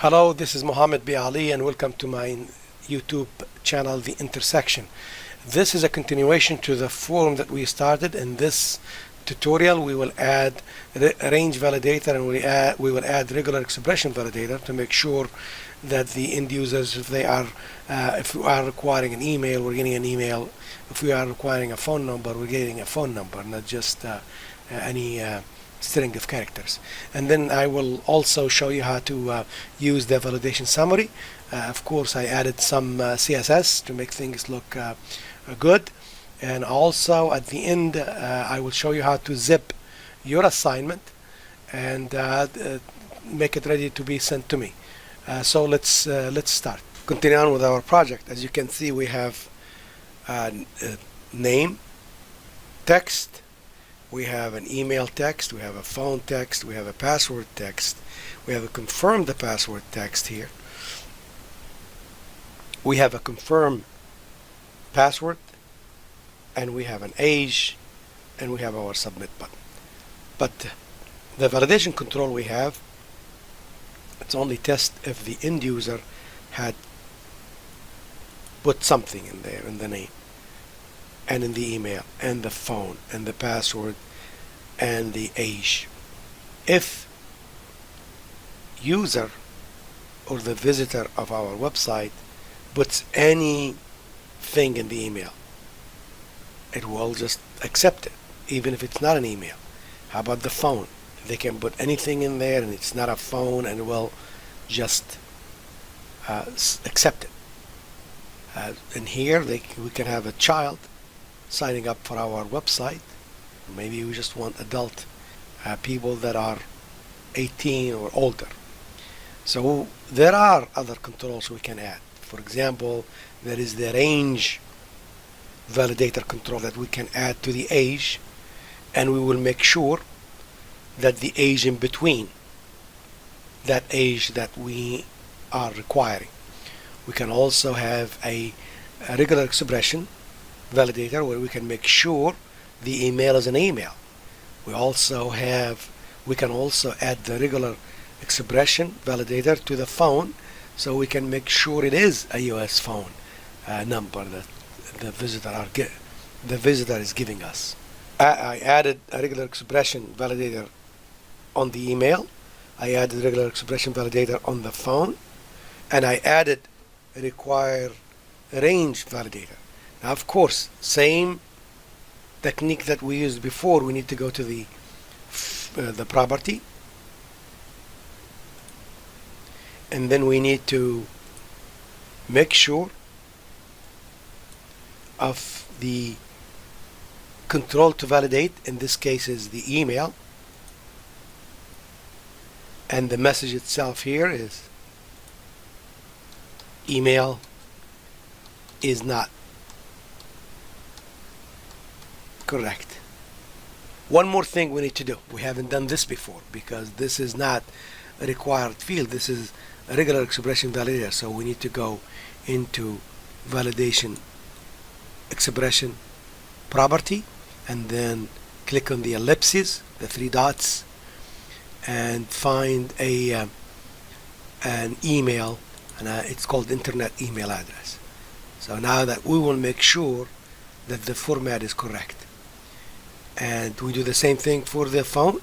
Hello, this is Mohammed B. Ali and welcome to my YouTube channel, The Intersection. This is a continuation to the forum that we started. In this tutorial, we will add Range Validator and we will add regular Expression Validator to make sure that the end users, if we are requiring an email, we're getting an email. If we are requiring a phone number, we're getting a phone number, not just any string of characters. And then I will also show you how to use the validation summary. Of course, I added some CSS to make things look good. And also at the end, I will show you how to zip your assignment and make it ready to be sent to me. So let's start. Continue on with our project. As you can see, we have name, text, we have an email text, we have a phone text, we have a password text, we have a confirm the password text here, we have a confirm password, and we have an age, and we have our submit button. But the validation control we have, it's only test if the end user had put something in there in the name and in the email and the phone and the password and the age. If user or the visitor of our website puts anything in the email, it will just accept it, even if it's not an email. How about the phone? They can put anything in there and it's not a phone, and it will just accept it. And here we can have a child signing up for our website. Maybe we just want adult people that are 18 or older. So there are other controls we can add. For example, there is the range validator control that we can add to the age, and we will make sure that the age in between that age that we are requiring. We can also have a regular expression validator where we can make sure the email is an email. We can also add the regular expression validator to the phone, so we can make sure it is a US phone number that the visitor is giving us. I added a regular expression validator on the email. I added regular expression validator on the phone, and I added require range validator. Now, of course, same technique that we used before. We need to go to the property, and then we need to make sure of the control to validate. In this case is the email, and the message itself here is email is not correct. One more thing we need to do. We haven't done this before because this is not a required field. This is a regular expression validator. So we need to go into validation expression property and then click on the ellipses, the three dots, and find an email, and it's called internet email address. So now that we will make sure that the format is correct. And we do the same thing for the phone,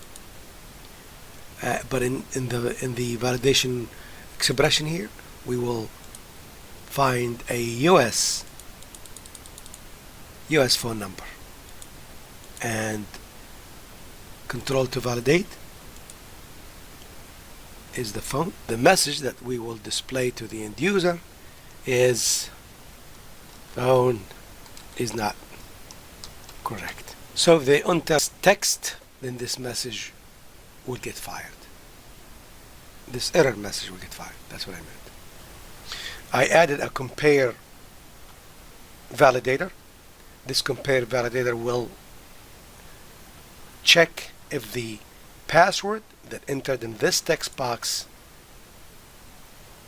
but in the validation expression here, we will find a US phone number, and control to validate is the phone. The message that we will display to the end user is phone is not correct. So if they untest text, then this message will get fired. This error message will get fired. That's what I meant. I added a compare validator. This compare validator will check if the password that entered in this text box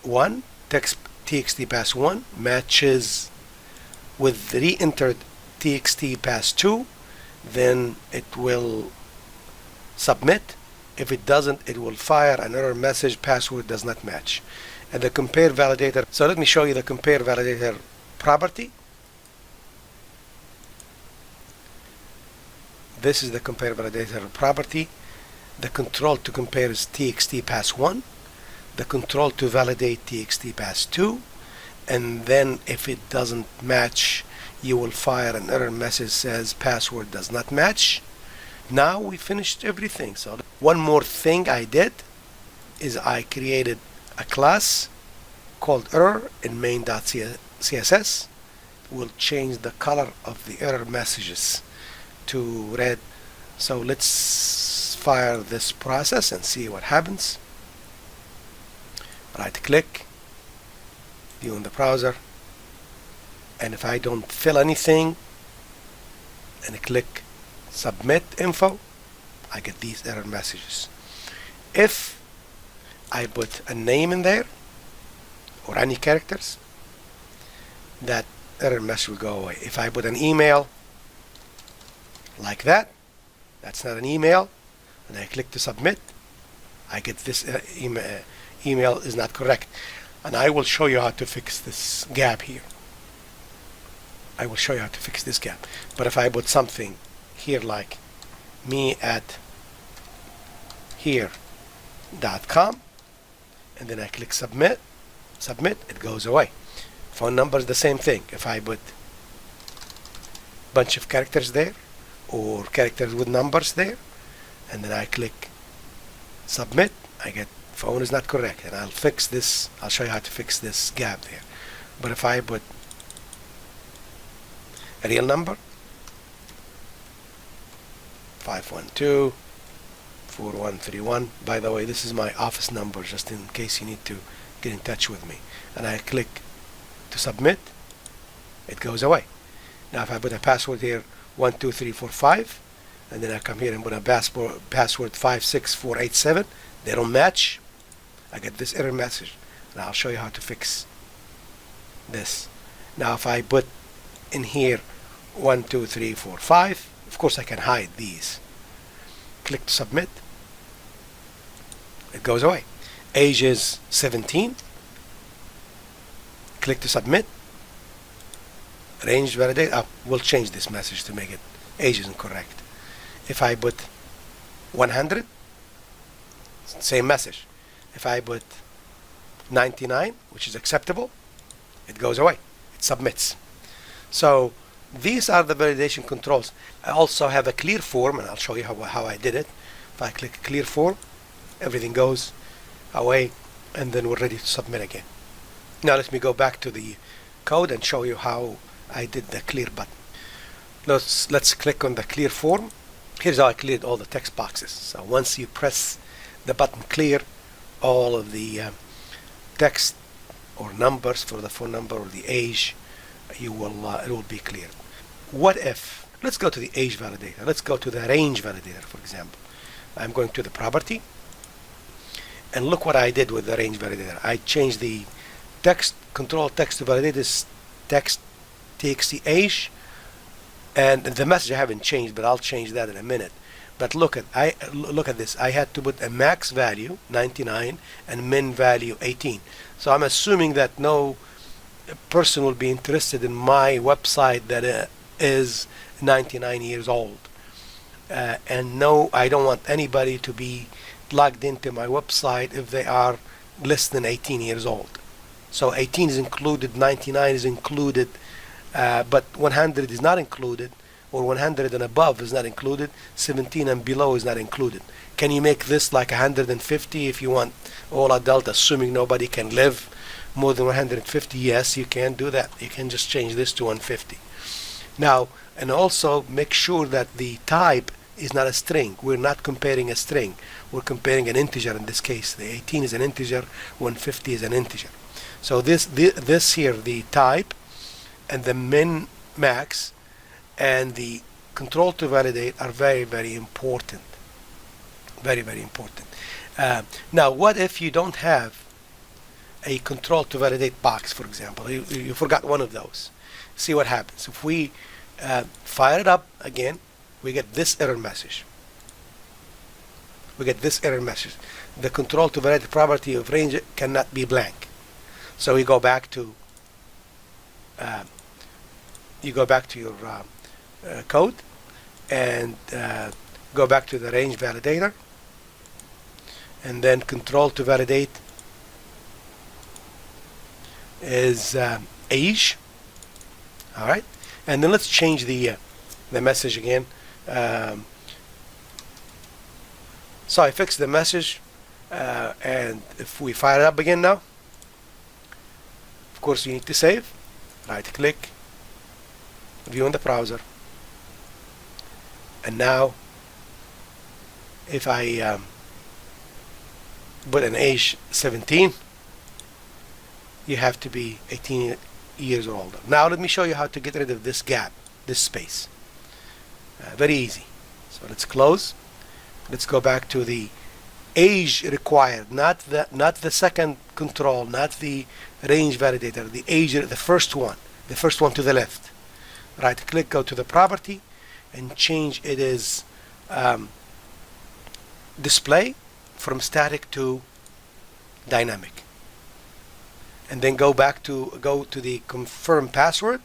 1, txt pass 1, matches with the re-entered txt pass 2, then it will submit. If it doesn't, it will fire an error message, password does not match. And the compare validator, so let me show you the compare validator property. This is the compare validator property. The control to compare is txt pass1. The control to validate txt pass2. And then if it doesn't match, you will fire an error message says password does not match. Now we finished everything. So one more thing I did is I created a class called error in main.css. We'll change the color of the error messages to red. So let's fire this process and see what happens. Right click, view in the browser, and if I don't fill anything and I click submit info, I get these error messages. If I put a name in there or any characters, that error message will go away. If I put an email like that, that's not an email, and I click to submit, I get this email is not correct. And I will show you how to fix this gap here. I will show you how to fix this gap. But if I put something here like me at here.com and then I click submit, it goes away. Phone number is the same thing. If I put bunch of characters there or characters with numbers there and then I click submit, I get phone is not correct, and I'll fix this. I'll show you how to fix this gap there. But if I put a real number 512-4131, by the way, this is my office number just in case you need to get in touch with me, and I click to submit, it goes away. Now if I put a password here 12345 and then I come here and put a password 56487, they don't match, I get this error message. And I'll show you how to fix this. Now if I put in here 12345, of course I can hide these. Click to submit, it goes away. Age is 17, click to submit. Range Validator, we'll change this message to make it age isn't correct. If I put 100, same message. If I put 99, which is acceptable, it goes away, it submits. So these are the validation controls. I also have a clear form, and I'll show you how I did it. If I click clear form, everything goes away, and then we're ready to submit again. Now let me go back to the code and show you how I did the clear button. Let's click on the clear form. Here's how I cleared all the text boxes. So once you press the button clear, all of the text or numbers for the phone number or the age, it will be cleared. What if, let's go to the age validator. Let's go to the range validator, for example. I'm going to the property, and look what I did with the range validator. I changed the text, control text to validate this text txt age, and the message I haven't changed, but I'll change that in a minute. But look at this. I had to put a max value 99 and min value 18. So I'm assuming that no person will be interested in my website that is 99 years old. And no, I don't want anybody to be logged into my website if they are less than 18 years old. So 18 is included, 99 is included, but 100 is not included, or 100 and above is not included, 17 and below is not included. Can you make this like 150 if you want all adult, assuming nobody can live more than 150? Yes, you can do that. You can just change this to 150. Now, and also make sure that the type is not a string. We're not comparing a string. We're comparing an integer in this case. The 18 is an integer, 150 is an integer. So this here, the type and the min max and the control to validate are very, very important. Very, very important. Now, what if you don't have a control to validate box, for example? You forgot one of those. See what happens. If we fire it up again, we get this error message. we get this error message. The control to validate property of range cannot be blank. So we go back to your code and go back to the range validator, and then control to validate is age. All right, and then let's change the message again. So I fixed the message, and if we fire it up again now, of course you need to save. Right click, view in the browser, and now if I put an age 17, you have to be 18 years or older. Now let me show you how to get rid of this gap, this space. Very easy. So let's close. Let's go back to the age required, not the second control, not the range validator, the age, the first one to the left. Right click, go to the property, and change it as display from static to dynamic. And then go to the confirm password,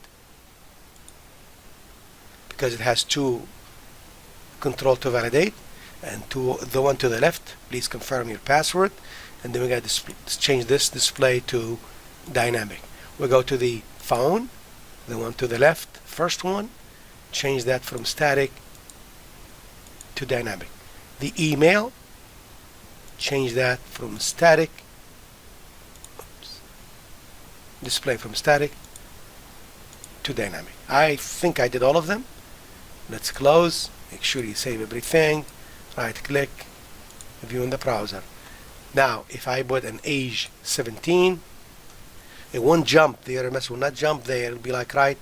because it has two control to validate, and to the one to the left, please confirm your password. And then we got to change this display to dynamic. We go to the phone, the one to the left, first one, change that from static to dynamic. The email, change that from static, display from static to dynamic. I think I did all of them. Let's close. Make sure you save everything. Right click, view in the browser. Now if I put an age 17, it won't jump. The error message will not jump there. It'll be like right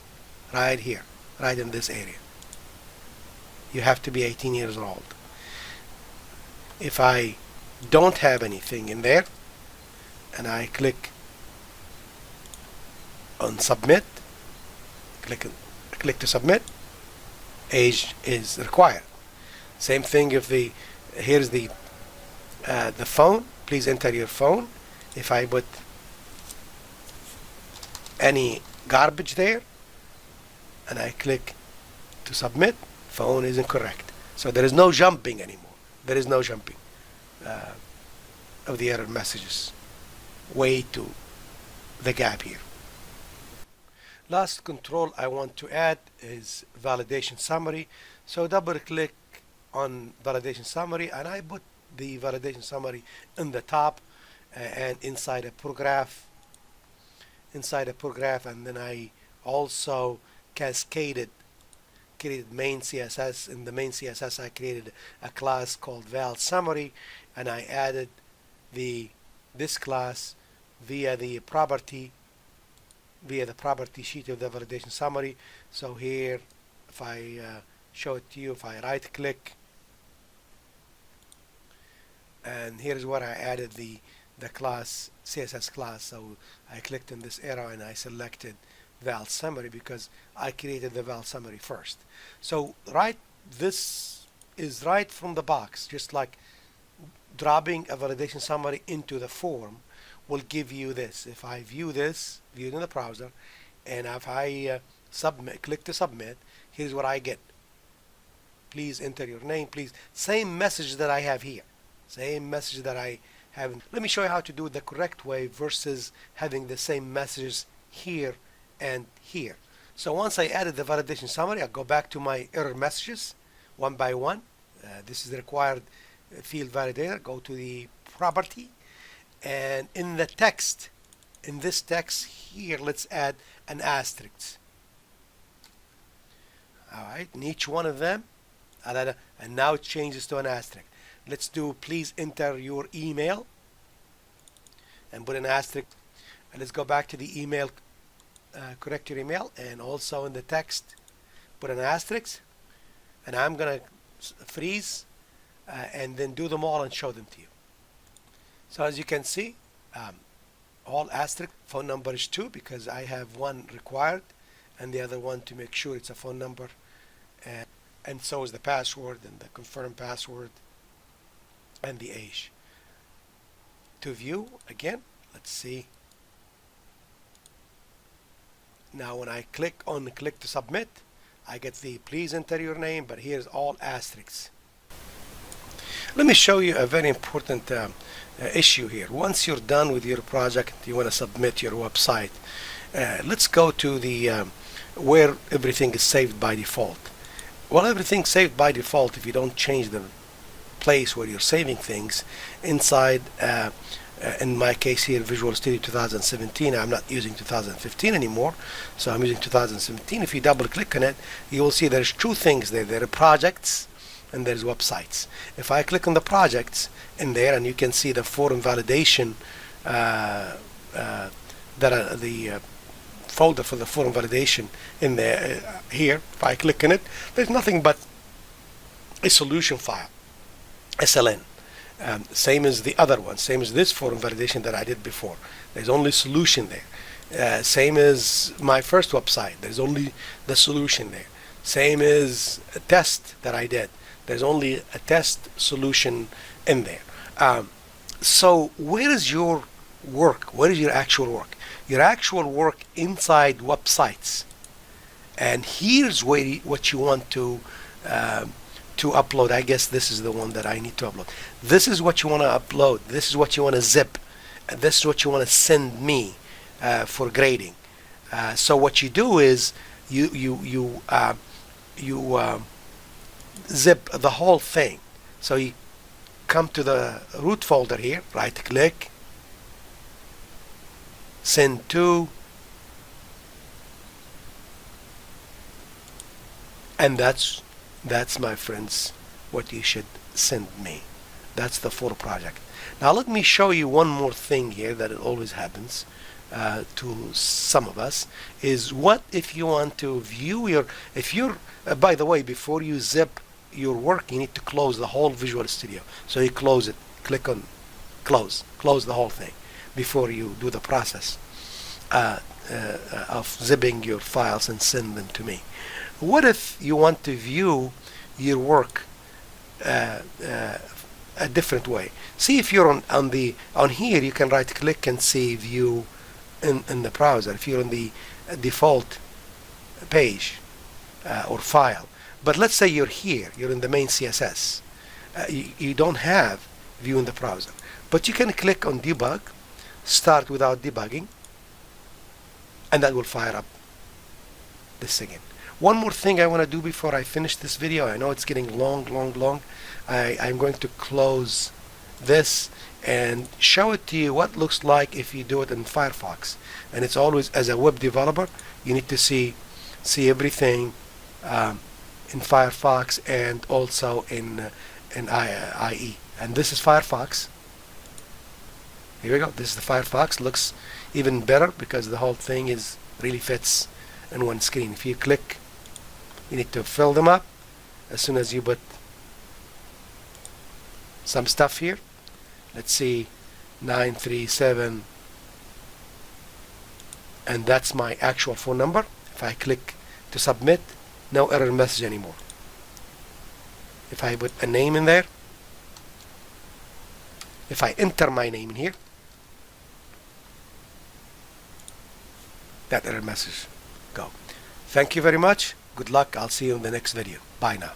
here, right in this area. You have to be 18 years old. If I don't have anything in there and I click on submit, click to submit, age is required. Same thing if here's the phone, please enter your phone. If I put any garbage there and I click to submit, phone is incorrect. So there is no jumping anymore. There is no jumping of the error messages way to the gap here. Last control I want to add is validation summary. So double click on validation summary, and I put the validation summary in the top and inside a paragraph, and then I also created main CSS. In the main CSS I created a class called val summary, and I added this class via the property sheet of the validation summary. So here, if I show it to you, if I right click, and here's where I added the class, CSS class. So I clicked on this arrow and I selected val summary because I created the val summary first. So this is right from the box, just like dropping a validation summary into the form will give you this. If I view this, viewed in the browser, and if I click to submit, here's what I get. Please enter your name, please. Same message that I have here. Same message that I have. Let me show you how to do it the correct way versus having the same messages here and here. So once I added the validation summary, I'll go back to my error messages one by one. This is the required field validator. Go to the property, and in the text, in this text here, let's add an asterisk. Alright, in each one of them, and now it changes to an asterisk. Let's do please enter your email and put an asterisk, and let's go back to the email, correct your email, and also in the text put an asterisk, and I'm gonna freeze and then do them all and show them to you. So as you can see, all asterisk, phone number is 2 because I have one required and the other one to make sure it's a phone number, and so is the password and the confirm password. and the age. To view again, let's see. Now when I click to submit, I get the please enter your name, but here's all asterisks. Let me show you a very important issue here. Once you're done with your project, you want to submit your website. Let's go to the where everything is saved by default. Well, everything's saved by default if you don't change the place where you're saving things inside. In my case here, Visual Studio 2017. I'm not using 2015 anymore, so I'm using 2017. If you double click on it, you will see there's two things there. There are projects and there's websites. If I click on the projects in there, and you can see the form validation, that are the folder for the form validation in there. Here, if I click on it, there's nothing but a solution file, SLN. Same as the other one, same as this form validation that I did before. There's only solution there. Same as my first website, there's only the solution there. Same as a test that I did, there's only a test solution in there. So where is your work? Where is your actual work? Your actual work inside websites. And here's what you want to upload. I guess this is the one that I need to upload. This is what you want to upload. This is what you want to zip. And this is what you want to send me for grading. So what you do is you zip the whole thing. So you come to the root folder here, right click, send to, and that's my friends what you should send me. That's the full project. Now let me show you one more thing here that it always happens to some of us, is what if you want to view your, if you're by the way, before you zip your work, you need to close the whole Visual Studio. So you close it, click on close the whole thing before you do the process of zipping your files and send them to me. What if you want to view your work a different way? See, if you're on here, you can right click and see view in the browser if you're on the default page or file. But let's say you're here, you're in the main CSS. You don't have view in the browser, but you can click on debug, start without debugging, and that will fire up this again. One more thing I want to do before I finish this video. I know it's getting long. I'm going to close this and show it to you what it looks like if you do it in Firefox. And it's always, as a web developer, you need to see everything in Firefox and also in IE. And this is Firefox. Here we go. This is the Firefox. Looks even better because the whole thing really fits in one screen. If you click, you need to fill them up as soon as you put some stuff here. Let's see, 937, and that's my actual phone number. If I click to submit, no error message anymore. If I put a name in there, if I enter my name in here, that error message go. Thank you very much. Good luck. I'll see you in the next video. Bye now.